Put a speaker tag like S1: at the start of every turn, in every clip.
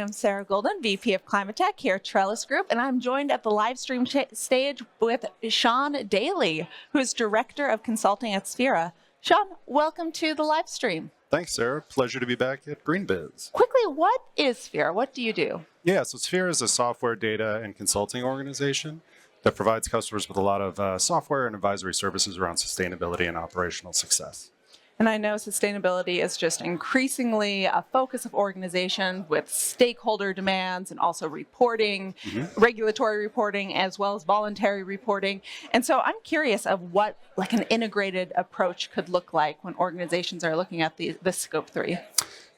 S1: am Sarah Golden, VP of Climate Tech here at Trellis Group, and I'm joined at the live stream stage with Sean Daley, who is Director of Consulting at Sphera. Sean, welcome to the live stream.
S2: Thanks, Sarah. Pleasure to be back at GreenBiz.
S1: Quickly, what is Sphera? What do you do?
S2: Yeah, so Sphera is a software data and consulting organization that provides customers with a lot of software and advisory services around sustainability and operational success.
S1: And I know sustainability is just increasingly a focus of organizations with stakeholder demands and also reporting, regulatory reporting, as well as voluntary reporting. And so I'm curious of what like an integrated approach could look like when organizations are looking at the Scope 3.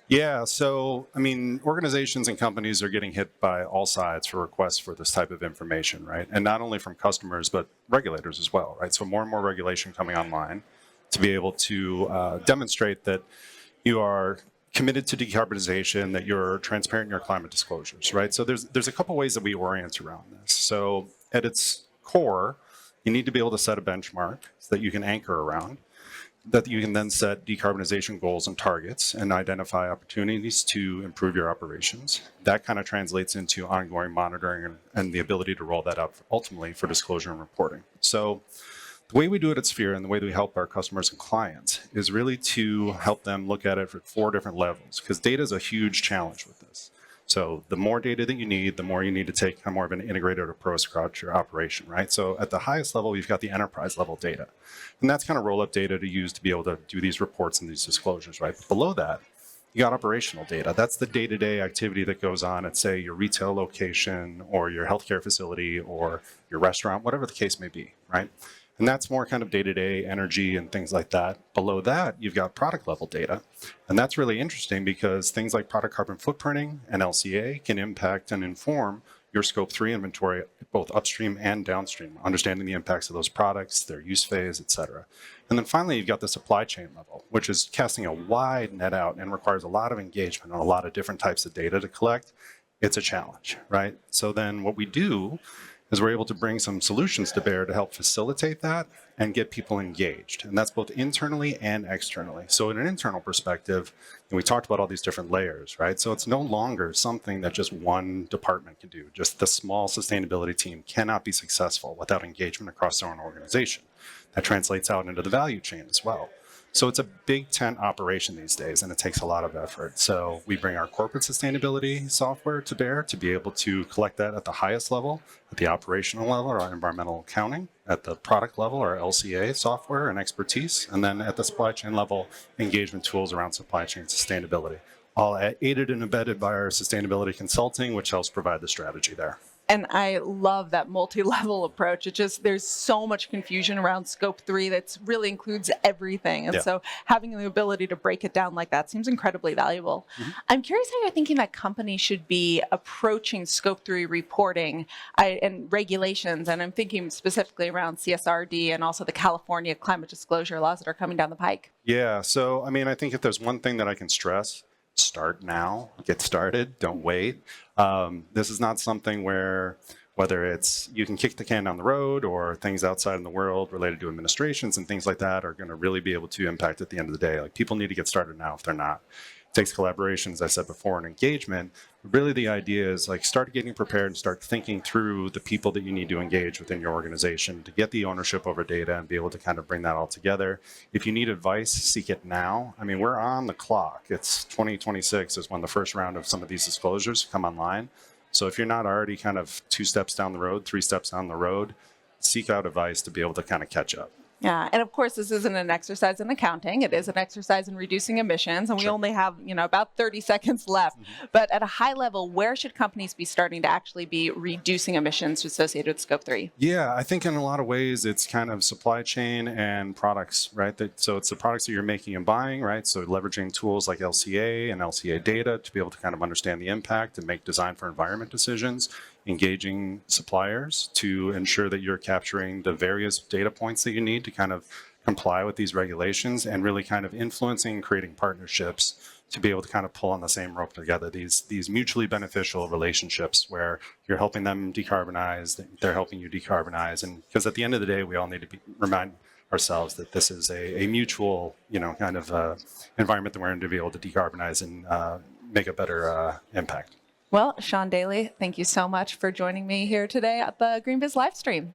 S2: Yeah, so, I mean, organizations and companies are getting hit by all sides for requests for this type of information, right? And not only from customers, but regulators as well, right? So more and more regulation coming online to be able to demonstrate that you are committed to decarbonization, that you're transparent in your climate disclosures, right? So there's a couple ways that we orient around this. So at its core, you need to be able to set a benchmark that you can anchor around, that you can then set decarbonization goals and targets and identify opportunities to improve your operations. That kind of translates into ongoing monitoring and the ability to roll that out ultimately for disclosure and reporting. So the way we do it at Sphera and the way that we help our customers and clients is really to help them look at it for 4 different levels, because data is a huge challenge with this. So the more data that you need, the more you need to take more of an integrated approach across your operation, right? So at the highest level, we've got the enterprise level data. And that's kind of roll-up data to use to be able to do these reports and these disclosures, right? But below that, you got operational data. That's the day-to-day activity that goes on at, say, your retail location or your healthcare facility or your restaurant, whatever the case may be, right? And that's more kind of day-to-day energy and things like that. Below that, you've got product level data. And that's really interesting because things like product carbon footprinting and LCA can impact and inform your Scope 3 inventory, both upstream and downstream, understanding the impacts of those products, their use phase, et cetera. And then finally, you've got the supply chain level, which is casting a wide net out and requires a lot of engagement and a lot of different types of data to collect. It's a challenge, right? So then what we do is we're able to bring some solutions to bear to help facilitate that and get people engaged. And that's both internally and externally. So in an internal perspective, and we talked about all these different layers, right? So it's no longer something that just one department can do. Just the small sustainability team cannot be successful without engagement across their own organization. That translates out into the value chain as well. So it's a big tent operation these days, and it takes a lot of effort. So we bring our corporate sustainability software to bear to be able to collect that at the highest level, at the operational level, our environmental accounting, at the product level, our LCA software and expertise, and then at the supply chain level, engagement tools around supply chain sustainability, all aided and embedded by our sustainability consulting, which helps provide the strategy there.
S1: And I love that multi-level approach. It just, there's so much confusion around Scope 3 that really includes everything. And so having the ability to break it down like that seems incredibly valuable. I'm curious how you're thinking that companies should be approaching Scope 3 reporting and regulations. And I'm thinking specifically around CSRD and also the California climate disclosure laws that are coming down the pike.
S2: Yeah, so I mean, I think if there's one thing that I can stress, start now, get started, don't wait. This is not something where, whether it's you can kick the can down the road or things outside in the world related to administrations and things like that are going to really be able to impact at the end of the day. Like, people need to get started now if they're not. It takes collaboration, as I said before, and engagement. Really, the idea is like start getting prepared and start thinking through the people that you need to engage within your organization to get the ownership over data and be able to kind of bring that all together. If you need advice, seek it now. I mean, we're on the clock. It's 2026 is when the first round of some of these disclosures come online. So if you're not already kind of 2 steps down the road, 3 steps down the road, seek out advice to be able to kind of catch up.
S1: Yeah, and of course, this isn't an exercise in accounting. It is an exercise in reducing emissions, and we only have, about 30 seconds left. But at a high level, where should companies be starting to actually be reducing emissions associated with Scope 3?
S2: Yeah, I think in a lot of ways, it's kind of supply chain and products, right? So it's the products that you're making and buying, right? So leveraging tools like LCA and LCA data to be able to kind of understand the impact and make design for environment decisions, engaging suppliers to ensure that you're capturing the various data points that you need to kind of comply with these regulations, and really kind of influencing and creating partnerships to be able to kind of pull on the same rope together, these mutually beneficial relationships where you're helping them decarbonize, they're helping you decarbonize. And because at the end of the day, we all need to remind ourselves that this is a mutual, kind of environment that we're in to be able to decarbonize and make a better impact.
S1: Well, Sean Daley, thank you so much for joining me here today at the GreenBiz live stream.